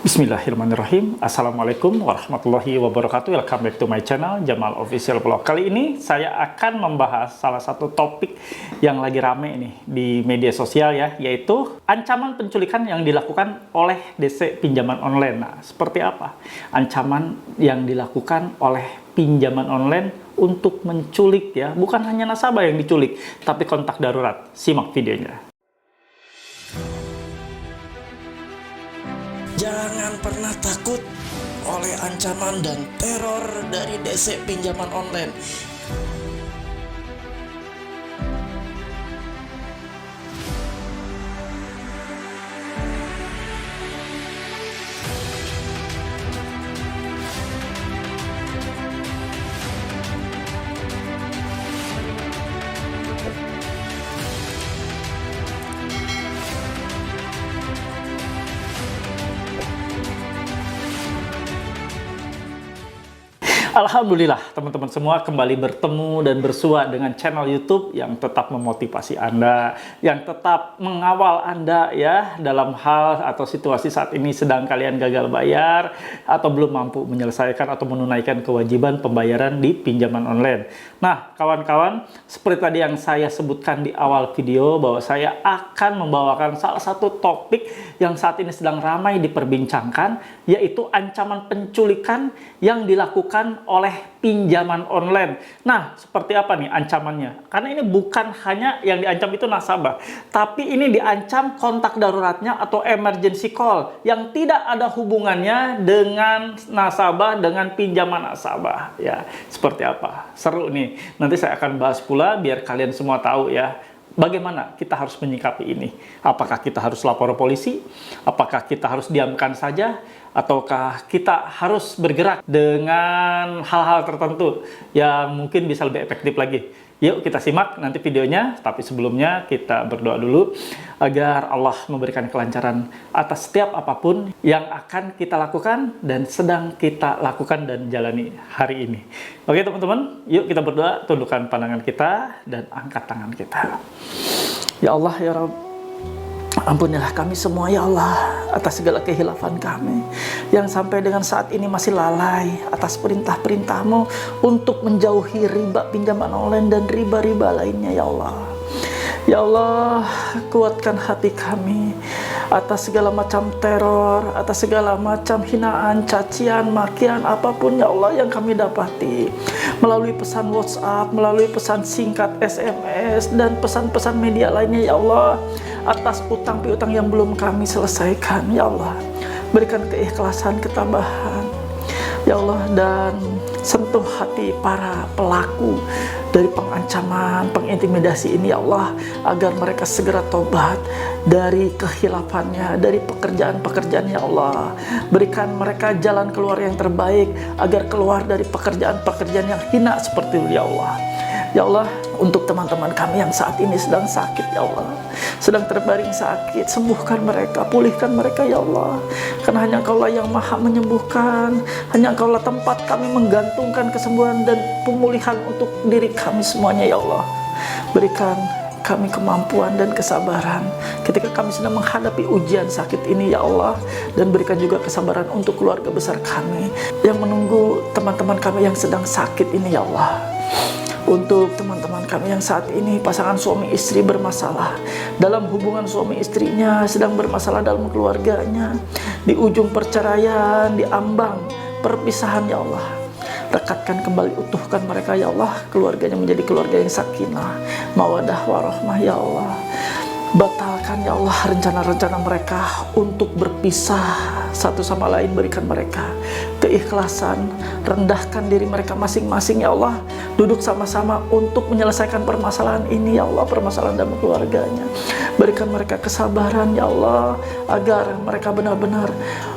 Bismillahirrahmanirrahim. Assalamualaikum warahmatullahi wabarakatuh. Welcome back to my channel Jamal Official Vlog. Kali ini saya akan membahas salah satu topik yang lagi rame nih di media sosial ya, yaitu ancaman penculikan yang dilakukan oleh DC pinjaman online. Nah, seperti apa ancaman yang dilakukan oleh pinjaman online untuk menculik ya? Bukan hanya nasabah yang diculik, tapi kontak darurat. Simak videonya. Jangan pernah takut oleh ancaman dan teror dari DC pinjaman online. Alhamdulillah teman-teman semua kembali bertemu dan bersua dengan channel YouTube yang tetap memotivasi Anda, yang tetap mengawal Anda ya dalam hal atau situasi saat ini sedang kalian gagal bayar atau belum mampu menyelesaikan atau menunaikan kewajiban pembayaran di pinjaman online. Nah, kawan-kawan, seperti tadi yang saya sebutkan di awal video bahwa saya akan membawakan salah satu topik yang saat ini sedang ramai diperbincangkan, yaitu ancaman penculikan yang dilakukan oleh pinjaman online. Nah, seperti apa nih ancamannya? Karena ini bukan hanya yang diancam itu nasabah, tapi ini diancam kontak daruratnya atau emergency call yang tidak ada hubungannya dengan nasabah, dengan pinjaman nasabah. Ya, seperti apa? Seru nih. Nanti saya akan bahas pula biar kalian semua tahu ya. Bagaimana kita harus menyikapi ini? Apakah kita harus lapor polisi? Apakah kita harus diamkan saja? Ataukah kita harus bergerak dengan hal-hal tertentu yang mungkin bisa lebih efektif lagi? Yuk kita simak nanti videonya, tapi sebelumnya kita berdoa dulu agar Allah memberikan kelancaran atas setiap apapun yang akan kita lakukan dan sedang kita lakukan dan jalani hari ini. Oke teman-teman, yuk kita berdoa, tundukkan pandangan kita dan angkat tangan kita. Ya Allah, ya Rabb, ampunilah kami semua ya Allah atas segala kehilafan kami yang sampai dengan saat ini masih lalai atas perintah-perintah-Mu untuk menjauhi riba pinjaman online dan riba-riba lainnya ya Allah. Ya Allah, kuatkan hati kami atas segala macam teror, atas segala macam hinaan, cacian, makian, apapun ya Allah yang kami dapati melalui pesan WhatsApp, melalui pesan singkat SMS, dan pesan-pesan media lainnya ya Allah, atas utang piutang yang belum kami selesaikan ya Allah. Berikan keikhlasan, ketabahan ya Allah, dan sentuh hati para pelaku dari pengancaman, pengintimidasi ini ya Allah, agar mereka segera tobat dari kehilafannya, dari pekerjaan-pekerjaan ya Allah. Berikan mereka jalan keluar yang terbaik agar keluar dari pekerjaan-pekerjaan yang hina seperti itu ya Allah. Ya Allah, untuk teman-teman kami yang saat ini sedang sakit ya Allah, sedang terbaring sakit, sembuhkan mereka, pulihkan mereka ya Allah. Karena hanya Engkau-Lah yang maha menyembuhkan, hanya Engkau-Lah tempat kami menggantungkan kesembuhan dan pemulihan untuk diri kami semuanya ya Allah. Berikan kami kemampuan dan kesabaran ketika kami sedang menghadapi ujian sakit ini ya Allah, dan berikan juga kesabaran untuk keluarga besar kami yang menunggu teman-teman kami yang sedang sakit ini ya Allah. Untuk teman-teman kami yang saat ini pasangan suami istri bermasalah dalam hubungan suami istrinya, sedang bermasalah dalam keluarganya, di ujung perceraian, di ambang perpisahan ya Allah, rekatkan kembali, utuhkan mereka ya Allah, keluarganya menjadi keluarga yang sakinah, mawadah, warahmah ya Allah. Batalkan ya Allah rencana-rencana mereka untuk berpisah satu sama lain. Berikan mereka keikhlasan, rendahkan diri mereka masing-masing ya Allah, duduk sama-sama untuk menyelesaikan permasalahan ini ya Allah, permasalahan dalam keluarganya. Berikan mereka kesabaran ya Allah, agar mereka benar-benar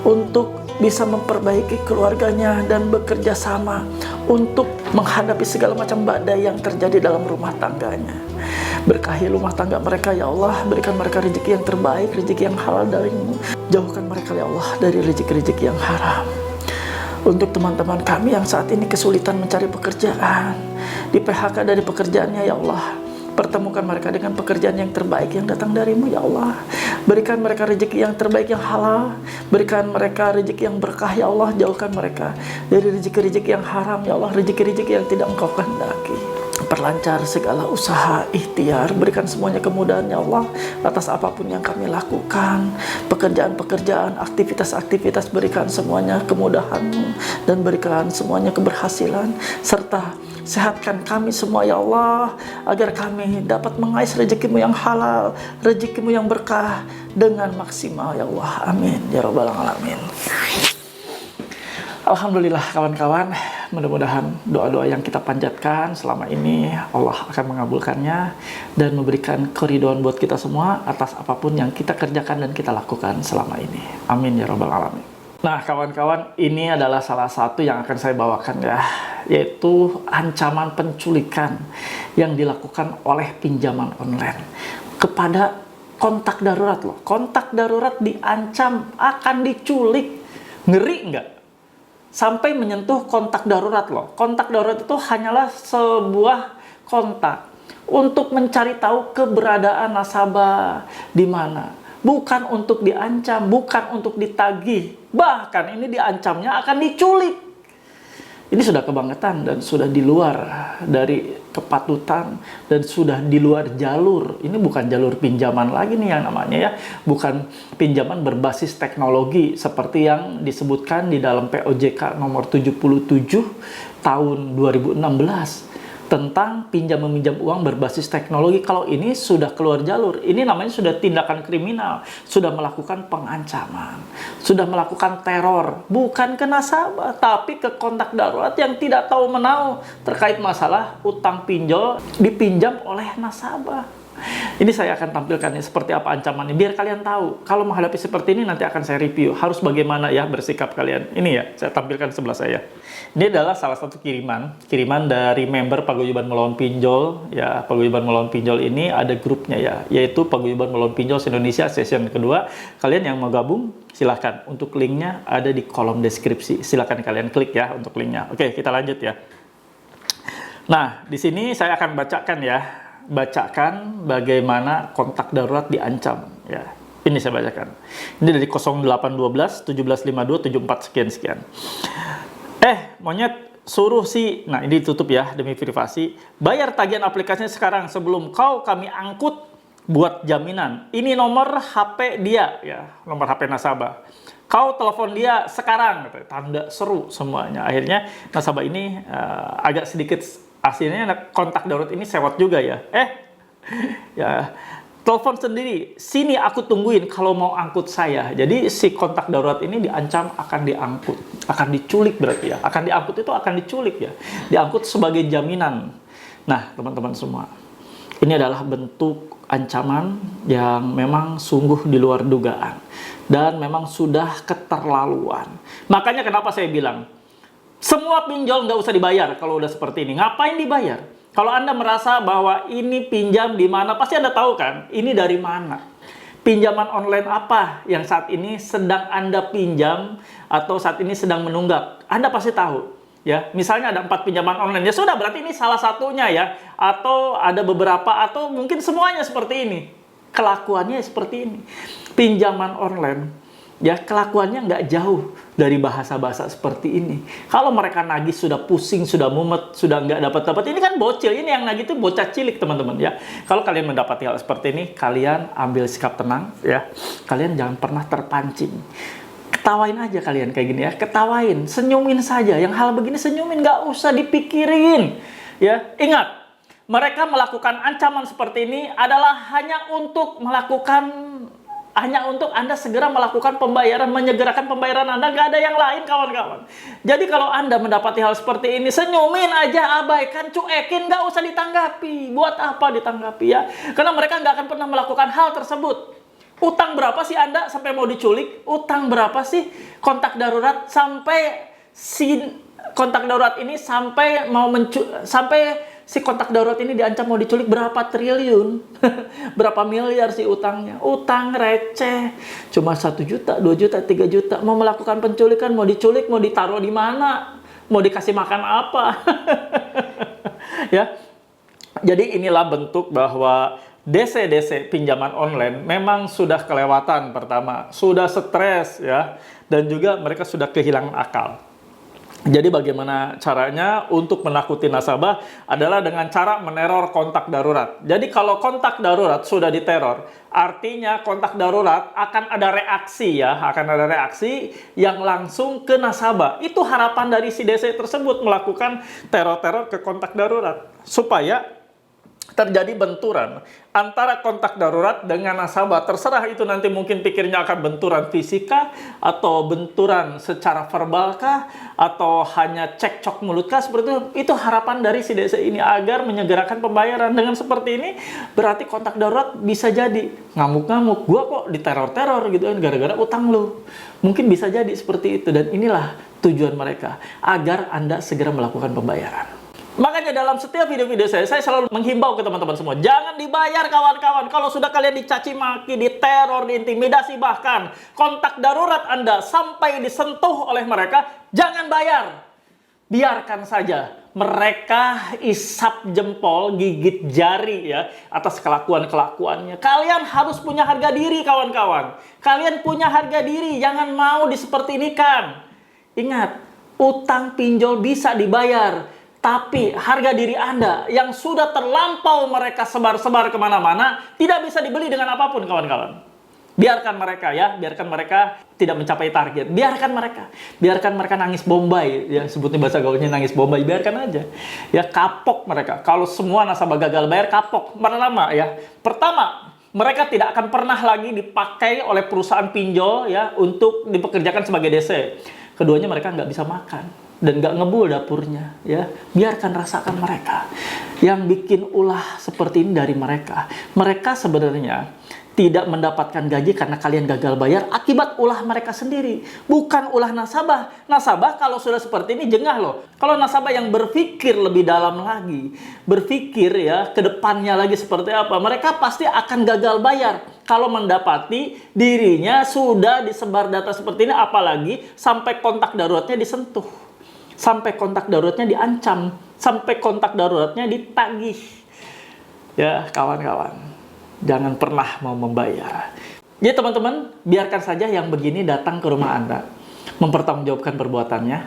untuk bisa memperbaiki keluarganya dan bekerja sama untuk menghadapi segala macam badai yang terjadi dalam rumah tangganya. Berkahi rumah tangga mereka ya Allah, berikan mereka rezeki yang terbaik, rezeki yang halal dari-Mu. Jauhkan mereka ya Allah dari rezeki-rezeki yang haram. Untuk teman-teman kami yang saat ini kesulitan mencari pekerjaan, di PHK dari pekerjaannya ya Allah, Pertemukan mereka dengan pekerjaan yang terbaik yang datang darimu, ya Allah. Berikan mereka rezeki yang terbaik yang halal. Berikan mereka rezeki yang berkah, ya Allah. Jauhkan mereka dari rezeki-rezeki yang haram, ya Allah. Rezeki-rezeki yang tidak Engkau kehendaki. Perlancar segala usaha, ikhtiar. Berikan semuanya kemudahan, ya Allah, atas apapun yang kami lakukan. Pekerjaan-pekerjaan, aktivitas-aktivitas, berikan semuanya kemudahan-Mu dan berikan semuanya keberhasilan, serta sehatkan kami semua, ya Allah, agar kami dapat mengais rezeki-Mu yang halal, rezeki-Mu yang berkah dengan maksimal, ya Allah. Amin ya rabbal alamin. Alhamdulillah kawan-kawan, mudah-mudahan doa-doa yang kita panjatkan selama ini Allah akan mengabulkannya dan memberikan keridhaan buat kita semua atas apapun yang kita kerjakan dan kita lakukan selama ini. Amin ya rabbal alamin. Nah kawan-kawan, ini adalah salah satu yang akan saya bawakan ya, yaitu ancaman penculikan yang dilakukan oleh pinjaman online kepada kontak darurat loh. Kontak darurat diancam akan diculik. Ngeri nggak? Sampai menyentuh kontak darurat loh. Kontak darurat itu hanyalah sebuah kontak untuk mencari tahu keberadaan nasabah di mana. Bukan untuk diancam, bukan untuk ditagih. Bahkan ini diancamnya akan diculik. Ini sudah kebangetan dan sudah di luar dari kepatutan dan sudah di luar jalur. Ini bukan jalur pinjaman lagi nih yang namanya ya. Bukan pinjaman berbasis teknologi seperti yang disebutkan di dalam POJK nomor 77 tahun 2016 tentang pinjam meminjam uang berbasis teknologi. Kalau ini sudah keluar jalur, ini namanya sudah tindakan kriminal, sudah melakukan pengancaman, sudah melakukan teror, bukan ke nasabah, tapi ke kontak darurat yang tidak tahu menau terkait masalah utang pinjol dipinjam oleh nasabah. Ini saya akan tampilkan seperti apa ancamannya, biar kalian tahu. Kalau menghadapi seperti ini nanti akan saya review, harus bagaimana ya bersikap kalian. Ini ya, saya tampilkan sebelah saya. Ini adalah salah satu kiriman dari member Paguyuban Melawan Pinjol. Ya, Paguyuban Melawan Pinjol ini ada grupnya ya, yaitu Paguyuban Melawan Pinjol Indonesia session kedua. Kalian yang mau gabung, silahkan. Untuk linknya ada di kolom deskripsi. Silahkan kalian klik ya untuk linknya. Oke, kita lanjut ya. Nah, di sini saya akan bacakan bagaimana kontak darurat diancam ya. Ini saya bacakan. Ini dari 0812 1752 74 sekian. Monyet suruh si, nah ini ditutup ya demi privasi. Bayar tagihan aplikasinya sekarang sebelum kami angkut buat jaminan. Ini nomor HP dia ya, nomor HP nasabah. Kau telepon dia sekarang, tanda seru semuanya. Akhirnya nasabah ini agak sedikit, aslinya kontak darurat ini sewot juga ya. Ya, telepon sendiri, sini aku tungguin kalau mau angkut saya. Jadi si kontak darurat ini diancam akan diangkut, akan diculik berarti ya. Akan diangkut itu akan diculik ya. Diangkut sebagai jaminan. Nah, teman-teman semua, ini adalah bentuk ancaman yang memang sungguh di luar dugaan dan memang sudah keterlaluan. Makanya kenapa saya bilang semua pinjol nggak usah dibayar kalau udah seperti ini. Ngapain dibayar? Kalau Anda merasa bahwa ini pinjam di mana, pasti Anda tahu kan, ini dari mana. Pinjaman online apa yang saat ini sedang Anda pinjam atau saat ini sedang menunggak. Anda pasti tahu. Ya, misalnya ada 4 pinjaman online, ya sudah berarti ini salah satunya ya. Atau ada beberapa, atau mungkin semuanya seperti ini. Kelakuannya seperti ini. Pinjaman online. Ya, kelakuannya nggak jauh dari bahasa-bahasa seperti ini. Kalau mereka nagih sudah pusing, sudah mumet, sudah nggak dapat-dapat, ini kan bocil. Ini yang nagih itu bocah cilik, teman-teman ya. Kalau kalian mendapati hal seperti ini, kalian ambil sikap tenang ya. Kalian jangan pernah terpancing. Ketawain aja kalian kayak gini ya. Ketawain, senyumin saja. Yang hal begini senyumin, nggak usah dipikirin. Ya, ingat, mereka melakukan ancaman seperti ini adalah hanya untuk Anda segera melakukan pembayaran, menyegerakan pembayaran Anda, nggak ada yang lain kawan-kawan. Jadi kalau Anda mendapati hal seperti ini, senyumin aja, abaikan, cuekin, nggak usah ditanggapi. Buat apa ditanggapi ya? Karena mereka nggak akan pernah melakukan hal tersebut. Utang berapa sih Anda sampai mau diculik? Utang berapa sih kontak darurat sampai si kontak darurat ini sampai si kontak darurat ini diancam mau diculik berapa triliun? Berapa miliar sih utangnya? Utang receh. Cuma 1 juta, 2 juta, 3 juta. Mau melakukan penculikan, mau diculik, mau ditaruh di mana? Mau dikasih makan apa? Ya. Jadi inilah bentuk bahwa DC-DC pinjaman online memang sudah kelewatan pertama, sudah stres ya, dan juga mereka sudah kehilangan akal. Jadi bagaimana caranya untuk menakuti nasabah adalah dengan cara meneror kontak darurat. Jadi kalau kontak darurat sudah diteror, artinya kontak darurat akan ada reaksi ya, akan ada reaksi yang langsung ke nasabah. Itu harapan dari si DC tersebut melakukan teror-teror ke kontak darurat supaya terjadi benturan antara kontak darurat dengan nasabah. Terserah itu nanti mungkin pikirnya akan benturan fisika atau benturan secara verbalkah atau hanya cekcok mulutkah seperti itu. Itu harapan dari si DC ini agar menyegerakan pembayaran. Dengan seperti ini berarti kontak darurat bisa jadi ngamuk-ngamuk. Gua kok diteror-teror gitu kan gara-gara utang lu. Mungkin bisa jadi seperti itu, dan inilah tujuan mereka agar Anda segera melakukan pembayaran. Makanya dalam setiap video-video saya selalu menghimbau ke teman-teman semua, jangan dibayar kawan-kawan. Kalau sudah kalian dicaci maki, diteror, diintimidasi, bahkan kontak darurat Anda sampai disentuh oleh mereka, jangan bayar. Biarkan saja mereka isap jempol, gigit jari ya atas kelakuan-kelakuannya. Kalian harus punya harga diri kawan-kawan. Kalian punya harga diri, jangan mau disepertinikan. Ingat, utang pinjol bisa dibayar. Tapi harga diri Anda yang sudah terlampau mereka sebar-sebar kemana-mana tidak bisa dibeli dengan apapun kawan-kawan. Biarkan mereka ya, biarkan mereka tidak mencapai target. Biarkan mereka nangis bombay, yang sebutnya bahasa gaulnya nangis bombay, biarkan aja. Ya kapok mereka. Kalau semua nasabah gagal bayar kapok, pertama ya. Pertama, mereka tidak akan pernah lagi dipakai oleh perusahaan pinjol ya untuk dipekerjakan sebagai DC. Keduanya mereka nggak bisa makan dan nggak ngebul dapurnya ya. Biarkan rasakan mereka. Yang bikin ulah seperti ini dari mereka. Mereka sebenarnya tidak mendapatkan gaji karena kalian gagal bayar akibat ulah mereka sendiri, bukan ulah nasabah. Nasabah kalau sudah seperti ini jengah loh. Kalau nasabah yang berpikir lebih dalam lagi, berpikir ya ke depannya lagi seperti apa, mereka pasti akan gagal bayar kalau mendapati dirinya sudah disebar data seperti ini, apalagi sampai kontak daruratnya disentuh, sampai kontak daruratnya diancam, sampai kontak daruratnya ditagih. Ya kawan-kawan, jangan pernah mau membayar. Jadi teman-teman, biarkan saja yang begini datang ke rumah Anda, mempertanggungjawabkan perbuatannya,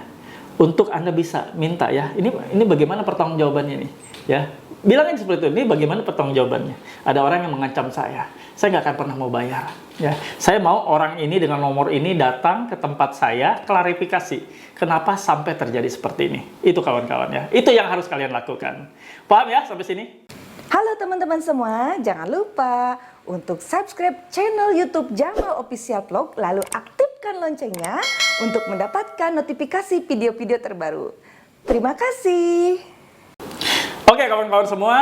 untuk Anda bisa minta ya, ini bagaimana pertanggungjawabannya nih, ya. Bilangin seperti itu, ini bagaimana pertanggungjawabannya. Ada orang yang mengancam saya nggak akan pernah mau bayar. Ya, saya mau orang ini dengan nomor ini datang ke tempat saya, klarifikasi kenapa sampai terjadi seperti ini. Itu kawan-kawan ya, itu yang harus kalian lakukan. Paham ya sampai sini? Halo teman-teman semua, jangan lupa untuk subscribe channel YouTube Jamal Official Vlog, lalu aktifkan loncengnya untuk mendapatkan notifikasi video-video terbaru. Terima kasih. Oke kawan-kawan semua,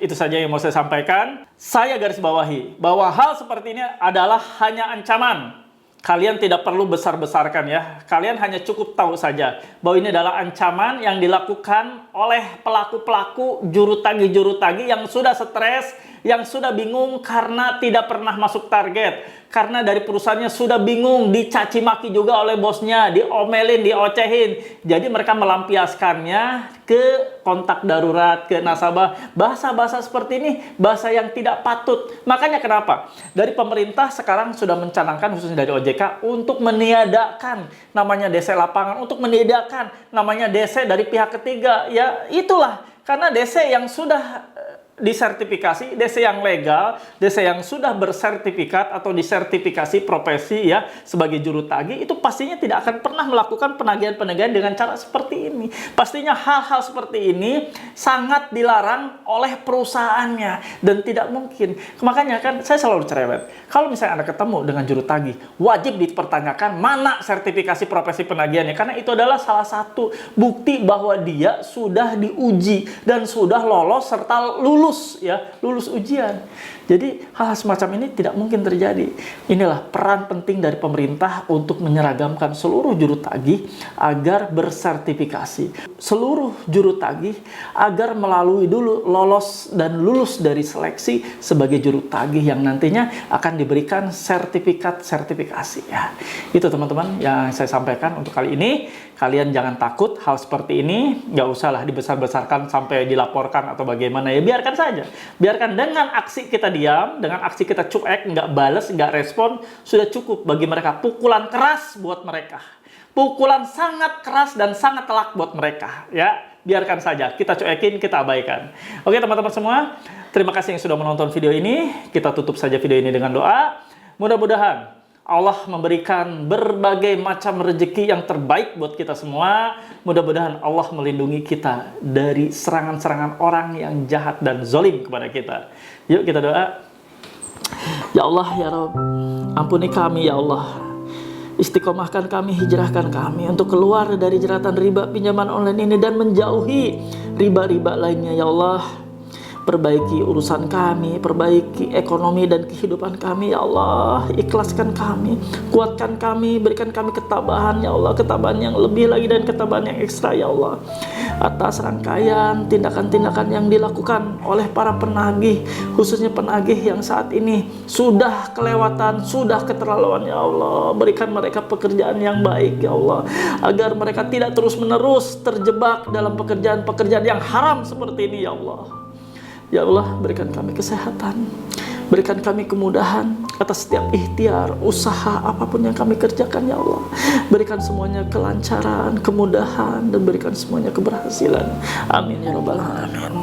itu saja yang mau saya sampaikan. Saya garis bawahi bahwa hal seperti ini adalah hanya ancaman. Kalian tidak perlu besar-besarkan ya. Kalian hanya cukup tahu saja bahwa ini adalah ancaman yang dilakukan oleh pelaku-pelaku juru tagih yang sudah stres, yang sudah bingung karena tidak pernah masuk target. Karena dari perusahaannya sudah bingung, dicaci maki juga oleh bosnya, diomelin, diocehin. Jadi mereka melampiaskannya ke kontak darurat, ke nasabah. Bahasa-bahasa seperti ini, bahasa yang tidak patut. Makanya kenapa? Dari pemerintah sekarang sudah mencanangkan, khususnya dari OJK, untuk meniadakan namanya DC lapangan, untuk meniadakan namanya DC dari pihak ketiga. Ya itulah, karena DC yang sudah disertifikasi, DC yang legal, DC yang sudah bersertifikat atau disertifikasi profesi ya sebagai juru tagih, itu pastinya tidak akan pernah melakukan penagihan-penagihan dengan cara seperti ini. Pastinya hal-hal seperti ini sangat dilarang oleh perusahaannya dan tidak mungkin. Makanya kan saya selalu cerewet. Kalau misalnya Anda ketemu dengan juru tagih, wajib dipertanyakan mana sertifikasi profesi penagihannya, karena itu adalah salah satu bukti bahwa dia sudah diuji dan sudah lolos serta lulus ujian. Jadi hal semacam ini tidak mungkin terjadi. Inilah peran penting dari pemerintah untuk menyeragamkan seluruh juru tagih agar bersertifikasi. Seluruh juru tagih agar melalui dulu lolos dan lulus dari seleksi sebagai juru tagih yang nantinya akan diberikan sertifikat sertifikasi ya. Itu teman-teman yang saya sampaikan untuk kali ini. Kalian jangan takut hal seperti ini, nggak usahlah dibesar-besarkan sampai dilaporkan atau bagaimana ya. Biarkan biarkan saja. Biarkan dengan aksi kita diam, dengan aksi kita cuek, nggak bales, nggak respon, sudah cukup bagi mereka. Pukulan keras buat mereka. Pukulan sangat keras dan sangat telak buat mereka. Ya, biarkan saja. Kita cuekin, kita abaikan. Oke teman-teman semua, terima kasih yang sudah menonton video ini. Kita tutup saja video ini dengan doa. Mudah-mudahan Allah memberikan berbagai macam rezeki yang terbaik buat kita semua. Mudah-mudahan Allah melindungi kita dari serangan-serangan orang yang jahat dan zalim kepada kita. Yuk kita doa. Ya Allah, ya Rabb, ampuni kami ya Allah. Istiqomahkan kami, hijrahkan kami untuk keluar dari jeratan riba pinjaman online ini dan menjauhi riba-riba lainnya ya Allah. Perbaiki urusan kami, perbaiki ekonomi dan kehidupan kami ya Allah. Ikhlaskan kami, kuatkan kami, berikan kami ketabahan ya Allah, ketabahan yang lebih lagi dan ketabahan yang ekstra ya Allah, atas rangkaian tindakan-tindakan yang dilakukan oleh para penagih, khususnya penagih yang saat ini sudah kelewatan, sudah keterlaluan ya Allah. Berikan mereka pekerjaan yang baik ya Allah, agar mereka tidak terus-menerus terjebak dalam pekerjaan-pekerjaan yang haram seperti ini ya Allah. Ya Allah, berikan kami kesehatan, berikan kami kemudahan atas setiap ikhtiar, usaha apapun yang kami kerjakan ya Allah. Berikan semuanya kelancaran, kemudahan, dan berikan semuanya keberhasilan. Amin ya Rabbal Alamin.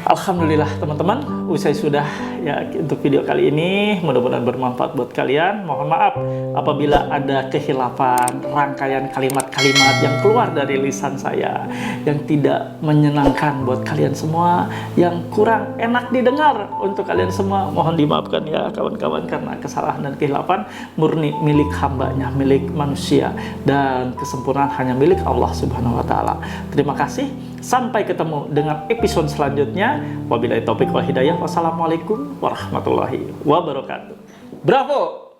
Alhamdulillah teman-teman, usai sudah ya untuk video kali ini. Mudah-mudahan bermanfaat buat kalian. Mohon maaf apabila ada kehilafan rangkaian kalimat-kalimat yang keluar dari lisan saya yang tidak menyenangkan buat kalian semua, yang kurang enak didengar untuk kalian semua. Mohon dimaafkan ya kawan-kawan, karena kesalahan dan kehilafan murni milik hambanya, milik manusia, dan kesempurnaan hanya milik Allah Subhanahu wa Ta'ala. Terima kasih. Sampai ketemu dengan episode selanjutnya. Wabillahi taufik wal hidayah. Wassalamualaikum warahmatullahi wabarakatuh. Bravo!